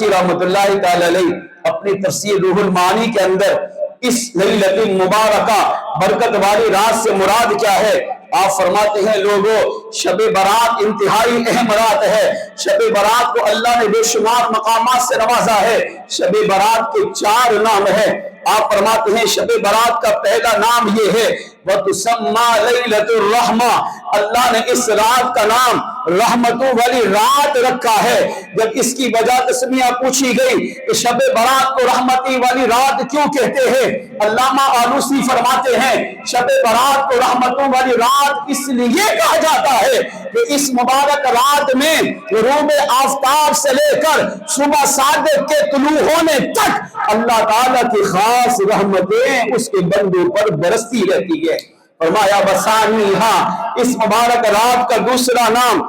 رحمۃ اللہ تعالی علیہ اپنی تفسیر روح المعانی کے اندر اس لیلۃ مبارکہ برکت والی رات سے مراد کیا ہے آپ فرماتے ہیں لوگوں شب برات انتہائی اہم رات ہے۔ شب برات کو اللہ نے بے شمار مقامات سے نوازا ہے۔ شب برات کے 4 نام ہیں۔ آپ فرماتے ہیں شب برات کا پہلا نام یہ ہے وَتُسَمَّى لَيْلَةُ الرَّحْمَةِ، اللہ نے اس رات کا نام رحمتوں والی رات رکھا ہے۔ جب اس کی وجہ تسمیہ پوچھی گئی کہ شب برات کو رحمتی والی رات کیوں کہتے ہیں، علامہ آلوسی فرماتے ہیں شب برات کو رحمتوں والی رات اس لیے کہا جاتا ہے کہ اس مبارک رات میں غروب آفتاب سے لے کر صبح صادق کے طلوع ہونے تک اللہ تعالیٰ کی خاص رحمتیں اس کے بندوں پر برستی رہتی ہے۔ فرمایا بثانیہا، اس مبارک رات کا دوسرا نام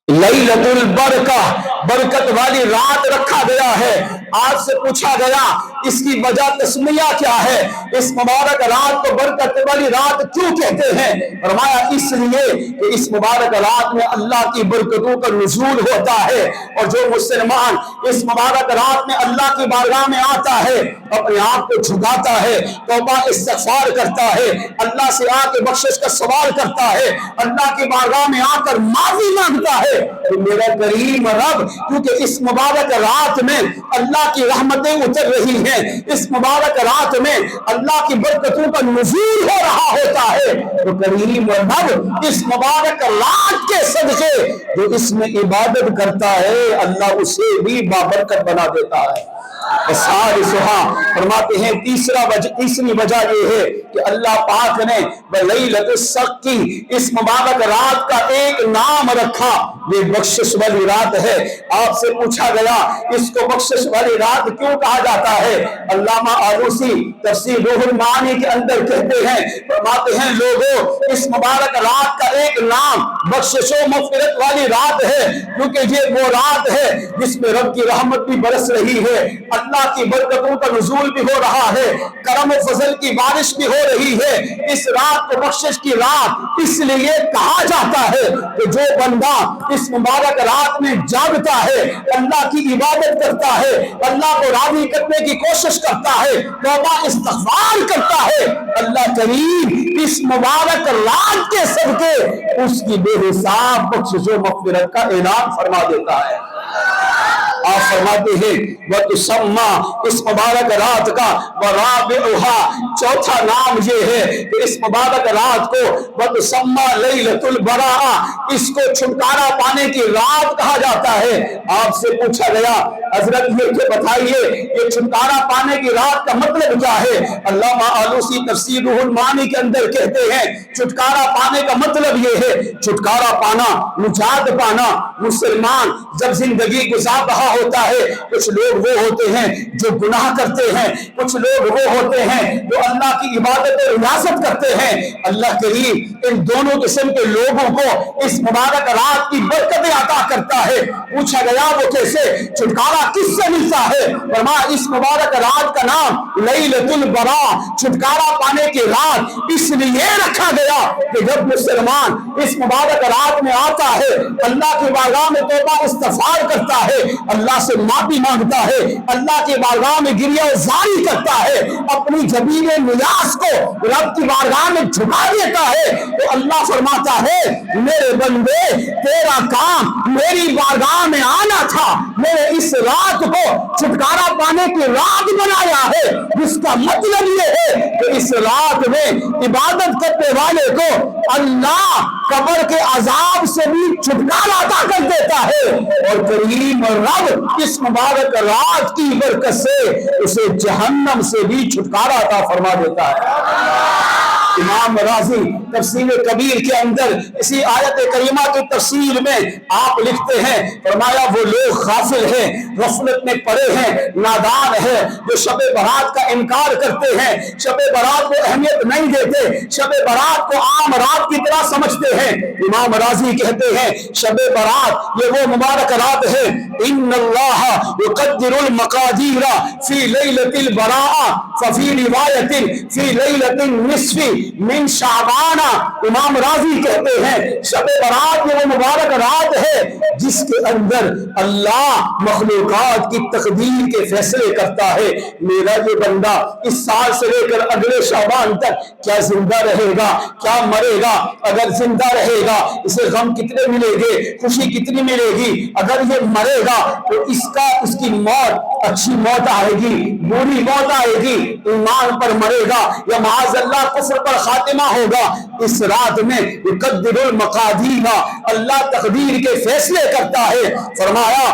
لیلۃ البرکہ، برکت والی رات رکھا گیا ہے۔ آج سے پوچھا گیا اس کی وجہ تسمیہ کیا ہے، اس مبارک رات کو برکت والی رات کیوں کہتے ہیں؟ فرمایا اس لیے کہ اس مبارک رات میں اللہ کی برکتوں کا نزول ہوتا ہے، اور جو مسلمان اس مبارک رات میں اللہ کی بارگاہ میں آتا ہے اپنے آپ کو جھکاتا ہے، توبہ استغفار کرتا ہے، اللہ سے آ کے بخشش کا سوال کرتا ہے، اللہ کی بارگاہ میں آ کر معافی مانگتا ہے تو میرا کریم رب کیونکہ اس مبارک رات میں اللہ کی رحمتیں اتر رہی ہیں، اس مبارک رات میں اللہ کی برکتوں کا نزول ہو رہا ہوتا ہے، تو کریم رب اس مبارک رات کے صدقے جو اس میں عبادت کرتا ہے اللہ اسے بھی بابرکت بنا دیتا ہے۔ فرماتے ہیں تیسری وجہ یہ ہے کہ اللہ پاک نے لیلۃ السقی اس مبارک رات کا ایک نام رکھا، یہ بخشش والی رات ہے۔ آپ سے پوچھا گیا اس کو بخشش والی رات کیوں کہا جاتا ہے؟ علامہ آلوسی تفسیر روح المعانی کے اندر کہتے ہیں، فرماتے ہیں لوگوں اس مبارک رات کا ایک نام بخشش و مغفرت والی رات ہے کیونکہ یہ وہ رات ہے جس میں رب کی رحمت بھی برس رہی ہے، اللہ کی برکتوں کا نزول بھی ہو رہا ہے، کرم و فضل کی بارش بھی ہو رہی ہے۔ اس رات کو بخشش کی رات اس لیے کہا جاتا ہے کہ جو بندہ اس مبارک رات میں جاگتا ہے، اللہ کی عبادت کرتا ہے، اللہ کو راضی کرنے کی کوشش کرتا ہے، توبہ استغفار کرتا ہے، اللہ کریم اس مبارک رات کے صدقے اس کی بے حساب بخشش و مغفرت کا اعلان فرما دیتا ہے۔ آپ فرماتے ہیں وَتُسَمَّى اس مبارک رات کا وَرَابِعُهَا چوتھا نام یہ ہے کہ اس مبارک رات کو وَتُسَمَّى لَيْلَةُ الْبَرَاءَ اس کو چھٹکارا پانے کی رات کہا جاتا ہے۔ آپ سے پوچھا گیا حضرت یہ بتائیے یہ چھٹکارا پانے کی رات کا مطلب کیا ہے؟ علامہ آلوسی تفسیر روح المعانی کے اندر کہتے ہیں چھٹکارا پانے کا مطلب یہ ہے چھٹکارا پانا، نجات پانا۔ مسلمان جب زندگی گزار رہا ہوتا ہے کچھ لوگ وہ ہوتے ہیں جو گناہ کرتے ہیں، کچھ لوگ وہ ہوتے ہیں جو اللہ کی عبادت و ریاست کرتے ہیں۔ اللہ کریم ان دونوں قسم کے لوگوں کو اس مبارک رات کی برکتیں عطا کرتا ہے۔ پوچھا گیا وہ کیسے، چھٹکارا کس سے ملتا ہے؟ فرمایا اس مبارک رات کا نام لیلۃ البراء چھٹکارا پانے کی رات اس لیے رکھا گیا کہ جب مسلمان اس مبارک رات میں آتا ہے اللہ کی بارگاہ میں توبہ استغفار کرتا ہے، اللہ سے معافی مانگتا ہے، اللہ کی بارگاہ میں گریہ زاری کرتا ہے، اپنی زمین نیاز کو رب کی بارگاہ میں جھکا دیتا ہے تو اللہ فرماتا ہے میرے بندے تیرا کام میری بارگاہ میں آنا تھا، میں نے اس رات کو چھٹکارا پانے کی رات بنایا ہے، جس کا مطلب یہ ہے کہ اس رات میں عبادت کرنے والے کو اللہ قبر کے عذاب سے بھی چھٹکارا عطا کر دیتا ہے، اور کریم رب اس مبارک رات کی برکت سے اسے جہنم سے بھی چھٹکارا عطا فرما دیتا ہے۔ امام راضی تفسیر کبیر کے اندر اسی آیت کریمہ کی تفسیر میں آپ لکھتے ہیں فرمایا وہ لوگ غافل ہیں، غفلت میں پڑے ہیں، نادان ہیں، جو شب برات کا انکار کرتے ہیں، شب برات کو اہمیت نہیں دیتے، شب برات کو عام رات کی طرح سمجھتے ہیں۔ امام راضی کہتے ہیں شب برات یہ وہ مبارک رات ہے ان اللہ یقدر المقادیر فی لیلۃ البراء ففی روایت فی لیلۃ النصف من شعبان، امام راضی کہتے ہیں شب برات یہ وہ مبارک رات ہے جس کے اندر اللہ مخلوقات کی تقدیر کے فیصلے کرتا ہے۔ میرا یہ بندہ اس سال سے لے کر اگلے شعبان تک کیا زندہ رہے گا، کیا مرے گا؟ اگر زندہ رہے گا اسے غم کتنے ملے گے، خوشی کتنی ملے گی؟ اگر یہ مرے گا تو اس کی موت اچھی موت آئے گی، بری موت آئے گی، ایمان پر مرے گا یا معاذ اللہ کفر پر خاتمہ ہوگا۔ اس رات میں یقدر المقادیر، اللہ تقدیر کے فیصلے کرتا ہے۔ فرمایا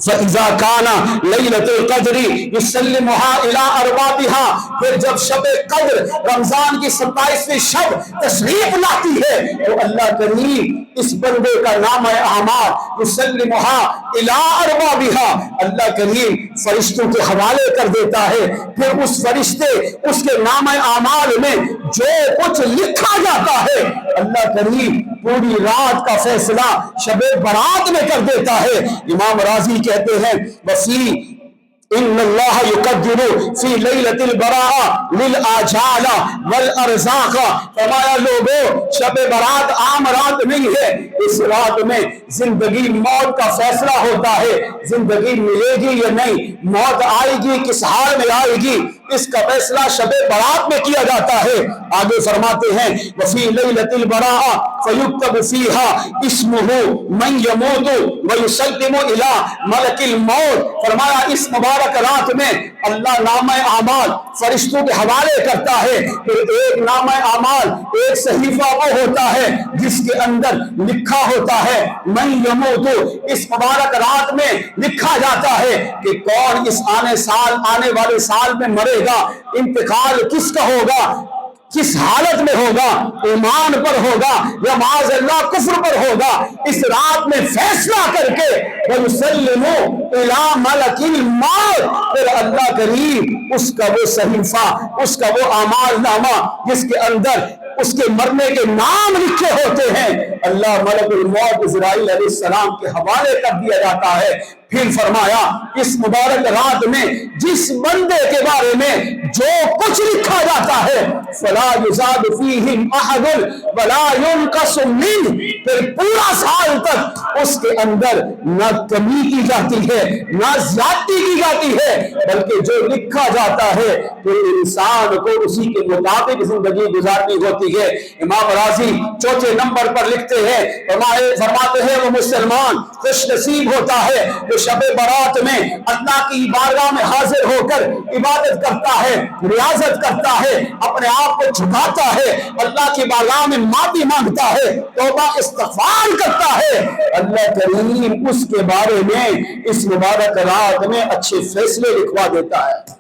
فَإِذَا كَانَ لَيْلَةُ الْقَدْرِ يُسَلِّمُهَا إِلَىٰ أَرْبَابِهَا، پھر جب شب قدر رمضان کی 27ویں شب تشریف لاتی ہے تو اللہ کریم اس بندے کا نام اعمال يُسَلِّمُهَا إِلَىٰ أَرْبَابِهَا، اللہ کریم فرشتوں کے حوالے کر دیتا ہے۔ پھر اس فرشتے اس کے نام اعمال میں جو کچھ لکھا جاتا ہے اللہ کریم پوری رات کا فیصلہ شب برات میں کر دیتا ہے۔ امام راضی کہتے ہیں وفی ان اللہ یقدر فی لیلۃ البراء للآجال والارزاق، فرمایا لوگوں شب برات عام رات نہیں ہے، اس رات میں زندگی موت کا فیصلہ ہوتا ہے، زندگی ملے گی یا نہیں، موت آئے گی کس حال میں آئے گی، اس کا فیصلہ شب برات میں کیا جاتا ہے۔ آگے فرماتے ہیں وفی لیلۃ البراء فیکتب فیہا اسمہ من یموت ویسلم الی ملک الموت، فرمایا اس مبارک رات میں اللہ نامہ اعمال فرشتوں کے حوالے کرتا ہے۔ پھر ایک نامہ اعمال ایک صحیفہ وہ ہوتا ہے جس کے اندر لکھا ہوتا ہے من یموت، اس مبارک رات میں لکھا جاتا ہے کہ کون اس آنے والے سال میں مرے گا، انتقال کس کا ہوگا، کس حالت میں ہوگا، ایمان پر ہوگا یا معاذ اللہ کفر پر ہوگا۔ اس رات میں فیصلہ کر کے وَيُسَلِّمُ إِلَىٰ مَلَكِ الْمَوْتِ، پھر اللہ کریم اس کا وہ صحیفہ، اس کا وہ اعمال نامہ جس کے اندر اس کے مرنے کے نام لکھے ہوتے ہیں اللہ ملک الموت اسرائیل علیہ السلام کے حوالے کر دیا جاتا ہے۔ پھر فرمایا اس مبارک رات میں جس بندے کے بارے میں جو کچھ لکھا جاتا ہے فلا یزاد فیہم احد ولا ینقص منہ، پھر پورا سال تک اس کے اندر نہ کمی کی جاتی ہے نہ زیادتی کی جاتی ہے، بلکہ جو لکھا جاتا ہے تو انسان کو اسی کے مطابق زندگی گزارنی ہوتی ہے۔ امام راضی چوتھے نمبر پر لکھتے ہیں فرماتے ہیں وہ مسلمان خوش نصیب ہوتا ہے جو شب برات میں اللہ کی بارگاہ میں حاضر ہو کر عبادت کرتا ہے، ریاضت کرتا ہے، اپنے آپ کو جھکاتا ہے، اللہ کی بارگاہ میں معافی مانگتا ہے، توبہ استغفار کرتا ہے، اللہ کریم اس کے بارے میں اس مبارک رات میں اچھے فیصلے لکھوا دیتا ہے۔